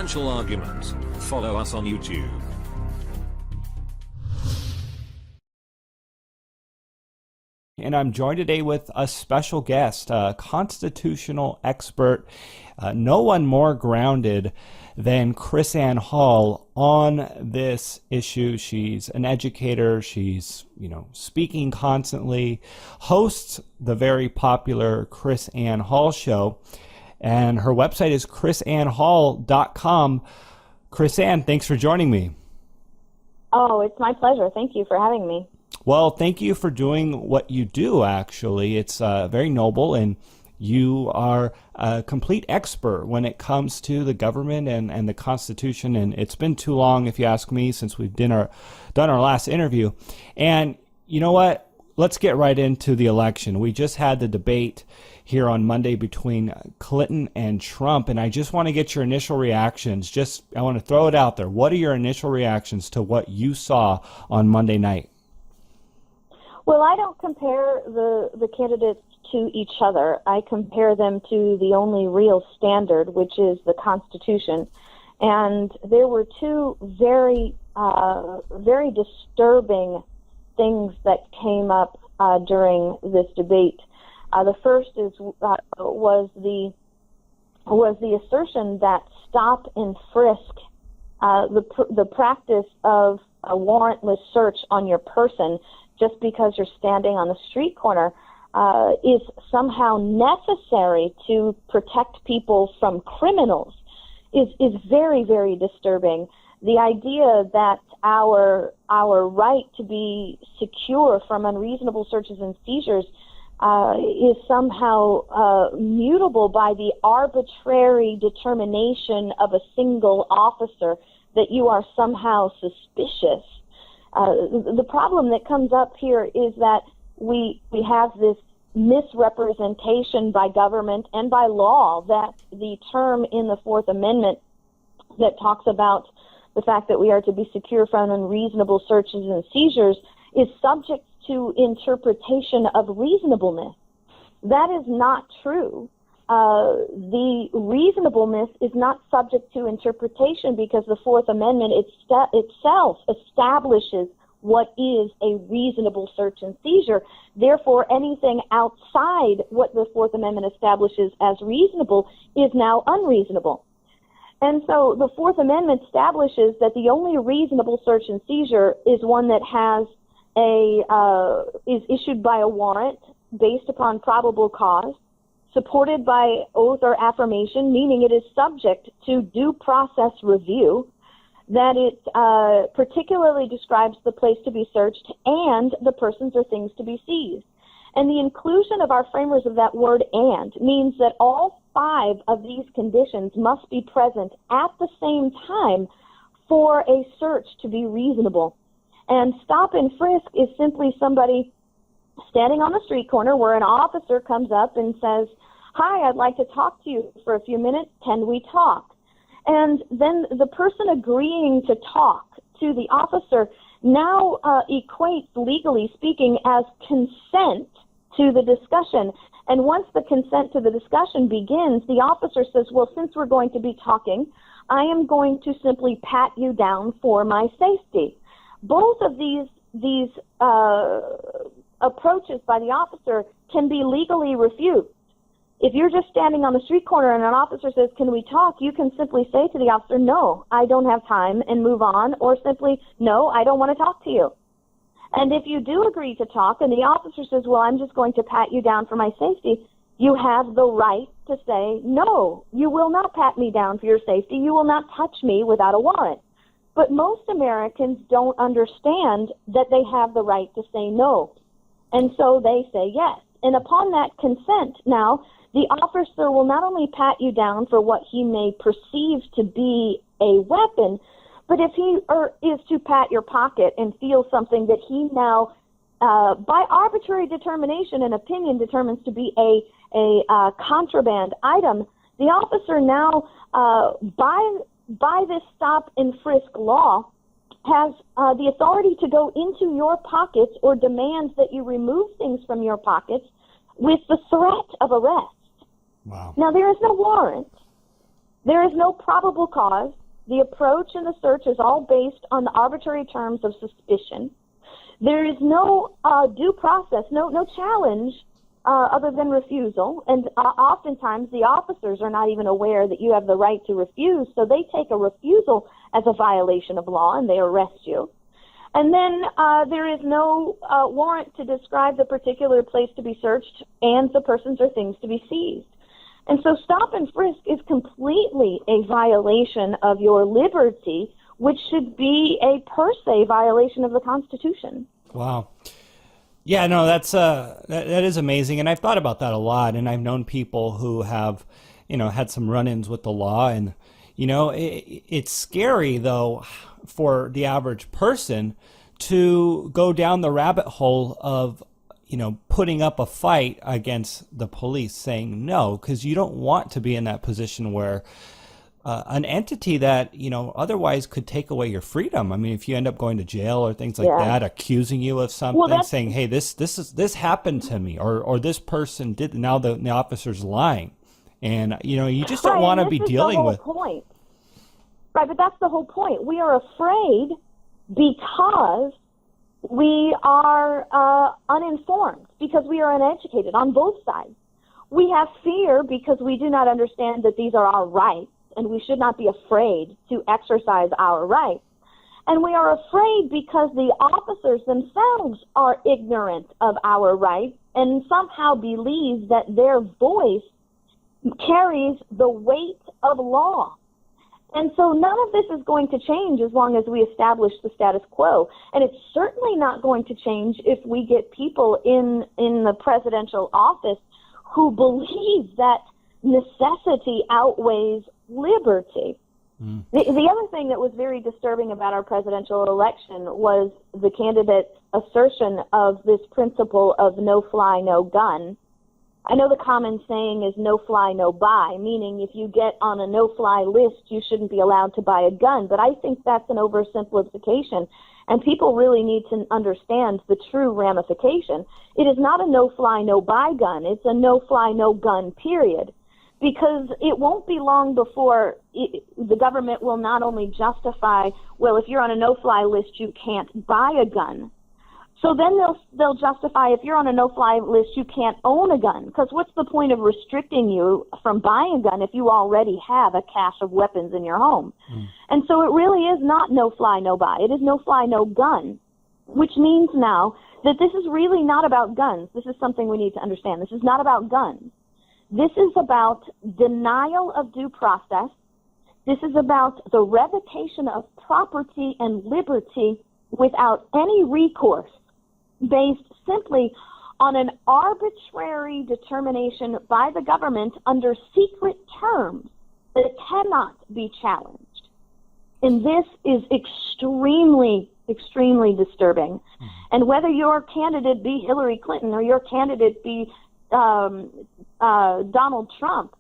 substantial argument. Follow us on YouTube. And I'm joined today with a special guest, a constitutional expert, no one more grounded than KrisAnne Hall on this issue. She's an educator. She's, speaking constantly, hosts the very popular KrisAnne Hall Show, and her website is krisannehall.com. KrisAnne, thanks for joining me. Oh, it's my pleasure. Thank you for having me. Well, thank you for doing what you do, actually. It's very noble, and you are a complete expert when it comes to the government and the Constitution, and it's been too long, if you ask me, since we've done our last interview. And you know what? Let's get right into the election. We just had the debate here on Monday between Clinton and Trump, and I just want to get your initial reactions. I want to throw it out there. What are your initial reactions to what you saw on Monday night? Well, I don't compare the candidates to each other. I compare them to the only real standard, which is the Constitution. And there were two very, very disturbing things that came up during this debate. The first was the assertion that stop and frisk, the practice of a warrantless search on your person just because you're standing on the street corner, is somehow necessary to protect people from criminals is very, very disturbing. The idea that our right to be secure from unreasonable searches and seizures is somehow mutable by the arbitrary determination of a single officer that you are somehow suspicious. The problem that comes up here is that we have this misrepresentation by government and by law that the term in the Fourth Amendment that talks about the fact that we are to be secure from unreasonable searches and seizures is subject to interpretation of reasonableness. That is not true. The reasonableness is not subject to interpretation because the Fourth Amendment itself establishes what is a reasonable search and seizure. Therefore, anything outside what the Fourth Amendment establishes as reasonable is now unreasonable. And so the Fourth Amendment establishes that the only reasonable search and seizure is one that has is issued by a warrant based upon probable cause, supported by oath or affirmation, meaning it is subject to due process review, that it particularly describes the place to be searched and the persons or things to be seized. And the inclusion of our framers of that word "and" means that all 5 of these conditions must be present at the same time for a search to be reasonable. And stop and frisk is simply somebody standing on the street corner where an officer comes up and says, "Hi, I'd like to talk to you for a few minutes. Can we talk?" And then the person agreeing to talk to the officer now equates, legally speaking, as consent to the discussion. And once the consent to the discussion begins, the officer says, "Well, since we're going to be talking, I am going to simply pat you down for my safety." Both of these approaches by the officer can be legally refused. If you're just standing on the street corner and an officer says, "Can we talk?" you can simply say to the officer, "No, I don't have time," and move on, or simply, "No, I don't want to talk to you." And if you do agree to talk and the officer says, "Well, I'm just going to pat you down for my safety," you have the right to say, "No, you will not pat me down for your safety. You will not touch me without a warrant." But most Americans don't understand that they have the right to say no. And so they say yes. And upon that consent, now, the officer will not only pat you down for what he may perceive to be a weapon, but if he is to pat your pocket and feel something that he now, by arbitrary determination and opinion, determines to be a contraband item, the officer now, by this stop and frisk law, has the authority to go into your pockets or demands that you remove things from your pockets with the threat of arrest. Wow. Now, there is no warrant. There is no probable cause. The approach and the search is all based on the arbitrary terms of suspicion. There is no due process, no challenge other than refusal. And oftentimes the officers are not even aware that you have the right to refuse, so they take a refusal as a violation of law and they arrest you. And then there is no warrant to describe the particular place to be searched and the persons or things to be seized. And so stop and frisk is completely a violation of your liberty, which should be a per se violation of the Constitution. Wow. Yeah, no, that is amazing. And I've thought about that a lot. And I've known people who have, had some run-ins with the law. And, it's scary, though, for the average person to go down the rabbit hole of putting up a fight against the police, saying no, because you don't want to be in that position where an entity that, otherwise could take away your freedom. I mean, if you end up going to jail or things like that, accusing you of something, saying, hey, this happened to me, or this person did, now the officer's lying. And, you just don't want to be dealing with. Point. Right, but that's the whole point. We are afraid because we are uninformed, because we are uneducated on both sides. We have fear because we do not understand that these are our rights, and we should not be afraid to exercise our rights. And we are afraid because the officers themselves are ignorant of our rights and somehow believe that their voice carries the weight of law. And so none of this is going to change as long as we establish the status quo. And it's certainly not going to change if we get people in the presidential office who believe that necessity outweighs liberty. The other thing that was very disturbing about our presidential election was the candidate's assertion of this principle of no fly, no gun. I know the common saying is no fly, no buy, meaning if you get on a no-fly list, you shouldn't be allowed to buy a gun. But I think that's an oversimplification, and people really need to understand the true ramification. It is not a no-fly, no-buy gun. It's a no-fly, no-gun, period. Because it won't be long before the government will not only justify, well, if you're on a no-fly list, you can't buy a gun. So then they'll justify, if you're on a no-fly list, you can't own a gun. Because what's the point of restricting you from buying a gun if you already have a cache of weapons in your home? And so it really is not no-fly, no-buy. It is no-fly, no-gun, which means now that this is really not about guns. This is something we need to understand. This is not about guns. This is about denial of due process. This is about the revocation of property and liberty without any recourse, based simply on an arbitrary determination by the government under secret terms that cannot be challenged. And this is extremely, extremely disturbing. And whether your candidate be Hillary Clinton or your candidate be Donald Trump,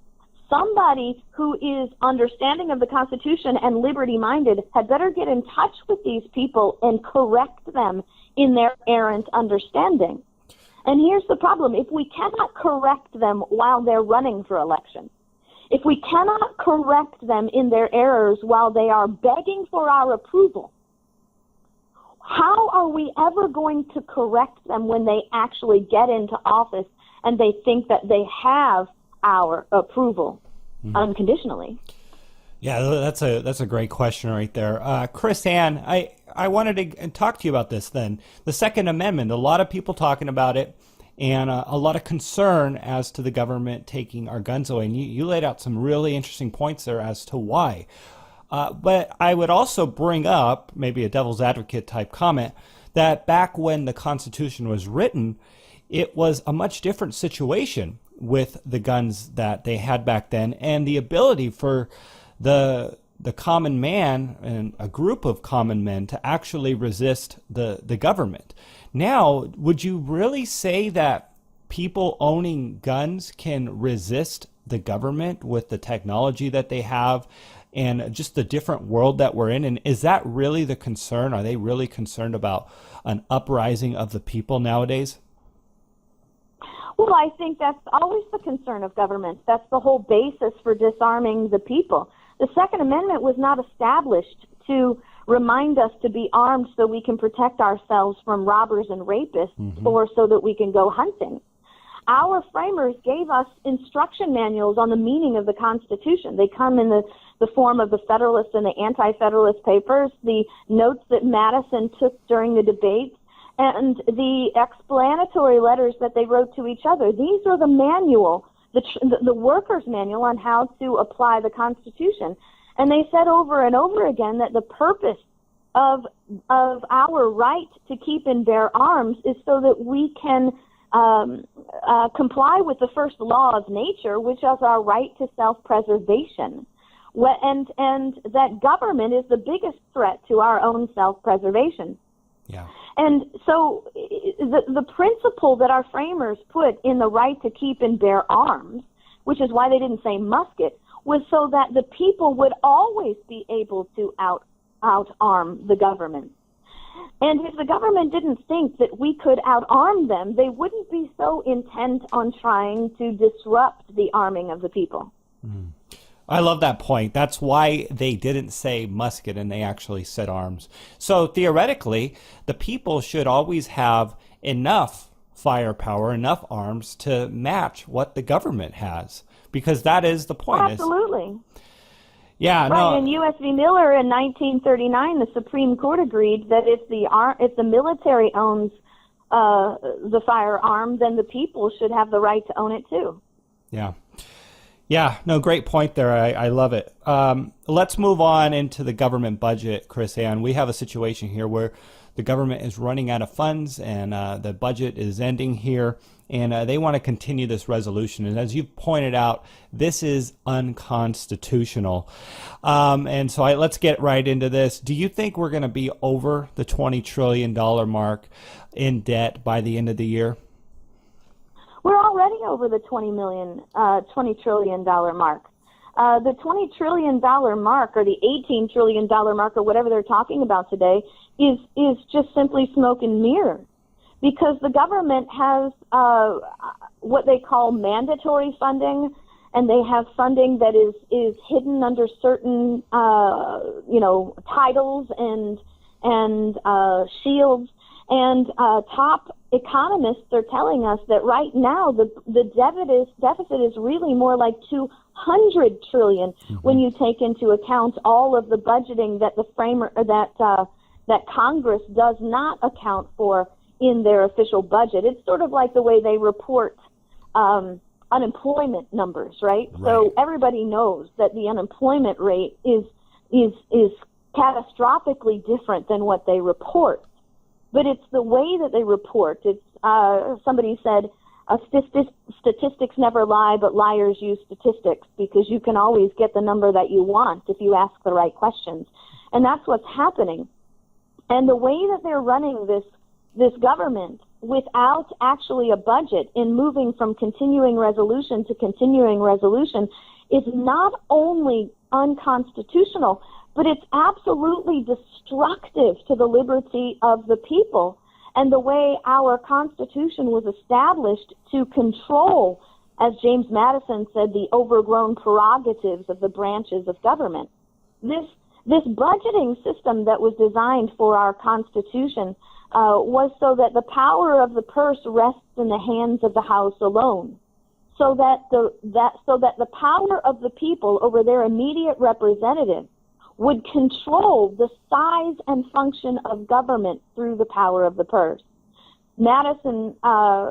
somebody who is understanding of the Constitution and liberty-minded had better get in touch with these people and correct them in their errant understanding. And here's the problem. If we cannot correct them while they're running for election, if we cannot correct them in their errors while they are begging for our approval, how are we ever going to correct them when they actually get into office and they think that they have our approval unconditionally? Yeah, that's a great question right there. Chris Ann, I wanted to talk to you about this then. The Second Amendment, a lot of people talking about it, and a lot of concern as to the government taking our guns away. And you laid out some really interesting points there as to why. But I would also bring up, maybe a devil's advocate type comment, that back when the Constitution was written, it was a much different situation with the guns that they had back then, and the ability for the common man and a group of common men to actually resist the government. Now, would you really say that people owning guns can resist the government with the technology that they have and just the different world that we're in? And is that really the concern? Are they really concerned about an uprising of the people nowadays? Well, I think that's always the concern of government. That's the whole basis for disarming the people. The Second Amendment was not established to remind us to be armed so we can protect ourselves from robbers and rapists, or so that we can go hunting. Our framers gave us instruction manuals on the meaning of the Constitution. They come in the form of the Federalist and the Anti-Federalist papers, the notes that Madison took during the debates, and the explanatory letters that they wrote to each other. These are the manual, the workers' manual on how to apply the Constitution. And they said over and over again that the purpose of our right to keep and bear arms is so that we can comply with the first law of nature, which is our right to self-preservation. And that government is the biggest threat to our own self-preservation. Yeah. And so the principle that our framers put in the right to keep and bear arms, which is why they didn't say musket, was so that the people would always be able to out-arm the government. And if the government didn't think that we could out-arm them, they wouldn't be so intent on trying to disrupt the arming of the people. I love that point. That's why they didn't say musket and they actually said arms. So theoretically, the people should always have enough firepower, enough arms to match what the government has, because that is the point. Absolutely. Yeah, right. no. In U.S. v. Miller in 1939, the Supreme Court agreed that if the military owns the firearm, then the people should have the right to own it too. Yeah. Yeah, no, great point there. I love it. Let's move on into the government budget, Chris Ann. We have a situation here where the government is running out of funds and the budget is ending here, and they want to continue this resolution. And as you've pointed out, this is unconstitutional. And so let's get right into this. Do you think we're going to be over the $20 trillion mark in debt by the end of the year? We're already over the $20 trillion mark. The $20 trillion mark, or the $18 trillion mark, or whatever they're talking about today, is just simply smoke and mirror, because the government has what they call mandatory funding, and they have funding that is hidden under certain titles and shields. And top economists are telling us that right now the deficit is really more like $200 trillion when you take into account all of the budgeting that that Congress does not account for in their official budget. It's sort of like the way they report unemployment numbers, right? So everybody knows that the unemployment rate is catastrophically different than what they report. But it's the way that they report. It's somebody said, statistics never lie, but liars use statistics, because you can always get the number that you want if you ask the right questions. And that's what's happening. And the way that they're running this government without actually a budget, in moving from continuing resolution to continuing resolution, is not only unconstitutional, but it's absolutely destructive to the liberty of the people and the way our Constitution was established to control, as James Madison said, the overgrown prerogatives of the branches of government. This budgeting system that was designed for our Constitution was so that the power of the purse rests in the hands of the House alone, so that the power of the people over their immediate representatives would control the size and function of government through the power of the purse. Madison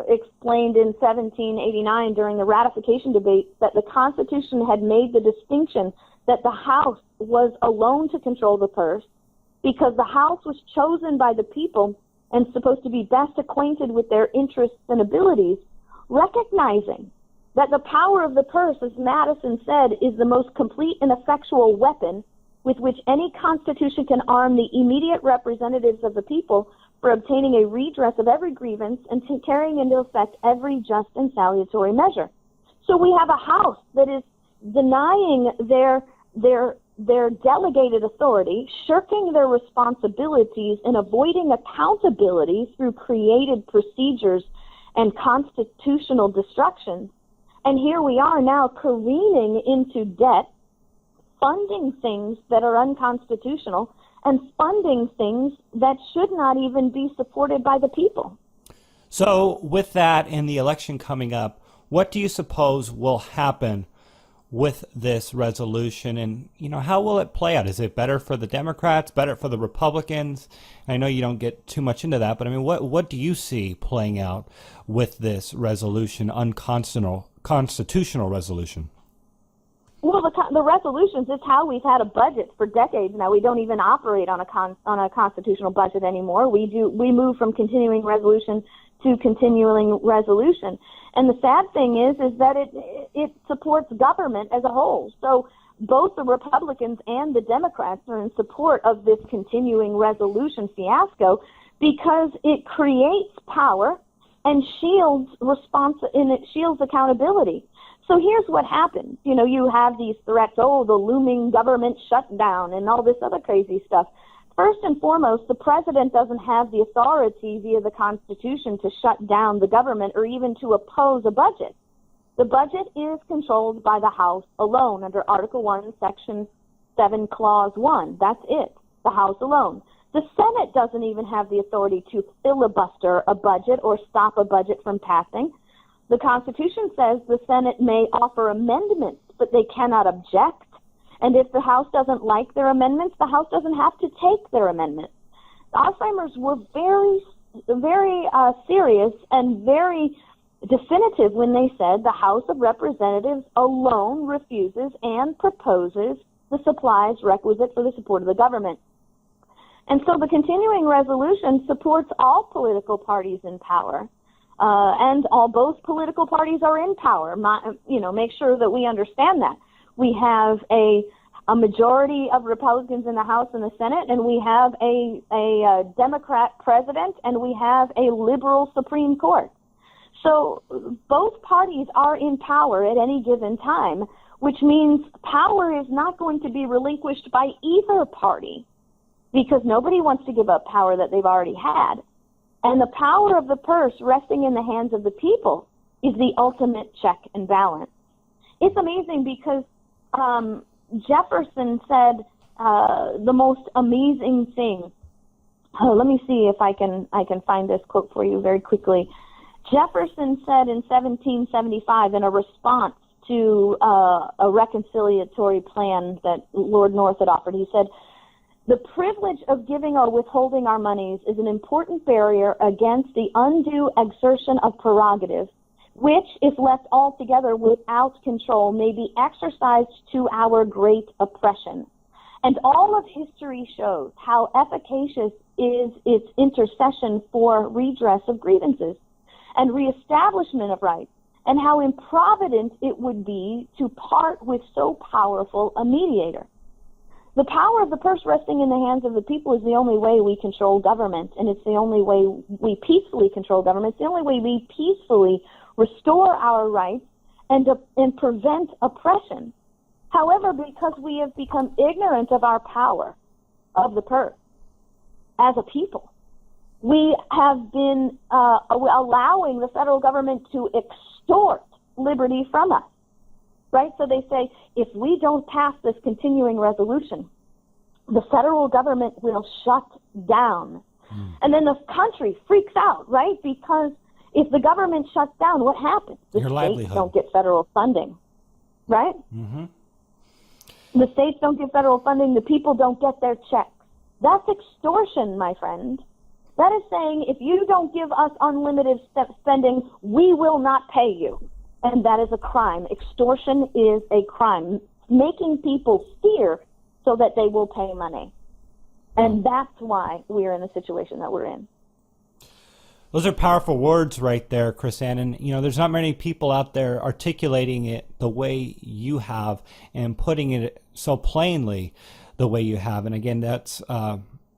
explained in 1789 during the ratification debate that the Constitution had made the distinction that the House was alone to control the purse, because the House was chosen by the people and supposed to be best acquainted with their interests and abilities, recognizing that the power of the purse, as Madison said, is the most complete and effectual weapon with which any constitution can arm the immediate representatives of the people for obtaining a redress of every grievance and carrying into effect every just and salutary measure. So we have a House that is denying their delegated authority, shirking their responsibilities, and avoiding accountability through created procedures and constitutional destruction. And here we are now careening into debt, funding things that are unconstitutional and funding things that should not even be supported by the people. So with that and the election coming up, what do you suppose will happen with this resolution, and how will it play out? Is it better for the Democrats, better for the Republicans? I know you don't get too much into that, but I mean, what do you see playing out with this resolution, unconstitutional resolution? Well, the resolutions is how we've had a budget for decades now. We don't even operate on a constitutional budget anymore. We move from continuing resolution to continuing resolution. And the sad thing is that it supports government as a whole. So both the Republicans and the Democrats are in support of this continuing resolution fiasco because it creates power and shields accountability. So here's what happens. You have these threats, the looming government shutdown and all this other crazy stuff. First and foremost, the president doesn't have the authority via the Constitution to shut down the government or even to oppose a budget. The budget is controlled by the House alone under Article 1, Section 7, Clause 1. That's it, the House alone. The Senate doesn't even have the authority to filibuster a budget or stop a budget from passing. The Constitution says the Senate may offer amendments, but they cannot object. And if the House doesn't like their amendments, the House doesn't have to take their amendments. The Alzheimer's were very, very serious and very definitive when they said the House of Representatives alone refuses and proposes the supplies requisite for the support of the government. And so the continuing resolution supports all political parties in power. And both political parties are in power. Make sure that we understand that. We have a majority of Republicans in the House and the Senate, and we have a Democrat president, and we have a liberal Supreme Court. So both parties are in power at any given time, which means power is not going to be relinquished by either party because nobody wants to give up power that they've already had. And the power of the purse resting in the hands of the people is the ultimate check and balance. It's amazing because Jefferson said the most amazing thing. Let me see if I can find this quote for you very quickly. Jefferson said in 1775 in a response to a reconciliatory plan that Lord North had offered, he said, "The privilege of giving or withholding our monies is an important barrier against the undue exertion of prerogative, which, if left altogether without control, may be exercised to our great oppression. And all of history shows how efficacious is its intercession for redress of grievances and reestablishment of rights, and how improvident it would be to part with so powerful a mediator. The power of the purse resting in the hands of the people is the only way we control government, and it's the only way we peacefully control government. It's the only way we peacefully restore our rights and prevent oppression. However, because we have become ignorant of our power of the purse as a people, we have been allowing the federal government to extort liberty from us. Right? So they say, if we don't pass this continuing resolution, the federal government will shut down. And then the country freaks out, right? Because if the government shuts down, what happens? The states don't get federal funding, right? Mm-hmm. The states don't get federal funding. The people don't get their checks. That's extortion, my friend. That is saying, if you don't give us unlimited spending, we will not pay you. And that is a crime. Extortion is a crime. Making people fear so that they will pay money. And that's why we're in the situation that we're in. Those are powerful words right there, Chris-Ann. And, there's not many people out there articulating it the way you have and putting it so plainly the way you have. And again, that's,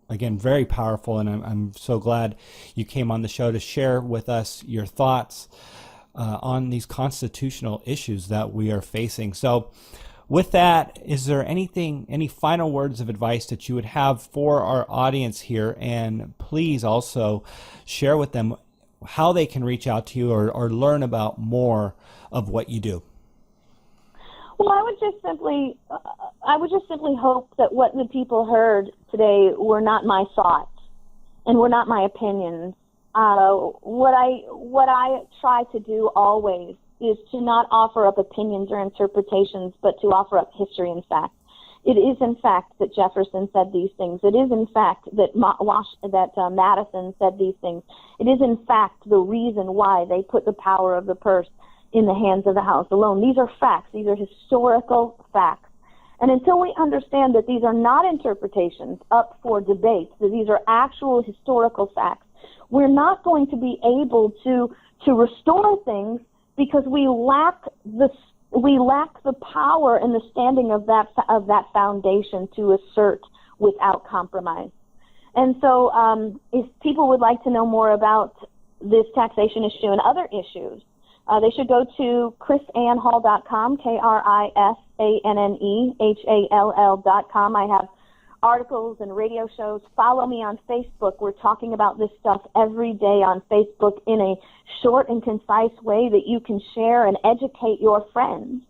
very powerful. And I'm so glad you came on the show to share with us your thoughts on these constitutional issues that we are facing. So with that, is there any final words of advice that you would have for our audience here? And please also share with them how they can reach out to you or learn about more of what you do. Well, I would just simply hope that what the people heard today were not my thoughts and were not my opinions. What I try to do always is to not offer up opinions or interpretations, but to offer up history and facts. It is in fact that Jefferson said these things. It is in fact that Madison said these things. It is in fact the reason why they put the power of the purse in the hands of the House alone. These are facts. These are historical facts. And until we understand that these are not interpretations up for debate, that these are actual historical facts, we're not going to be able to restore things because we lack the power and the standing of that foundation to assert without compromise. And so if people would like to know more about this taxation issue and other issues, they should go to chrisannehall.com, KRISANNEHALL.com. I have articles and radio shows. Follow me on Facebook. We're talking about this stuff every day on Facebook in a short and concise way that you can share and educate your friends.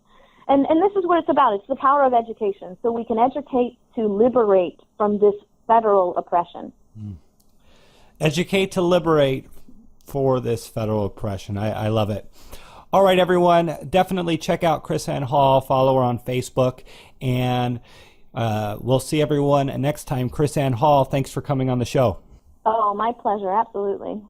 And this is what it's about. It's the power of education. So we can educate to liberate from this federal oppression. Educate to liberate for this federal oppression. I love it. All right, everyone, definitely check out KrisAnne Hall, follow her on Facebook, and we'll see everyone next time. KrisAnne Hall, thanks for coming on the show. Oh, my pleasure, absolutely.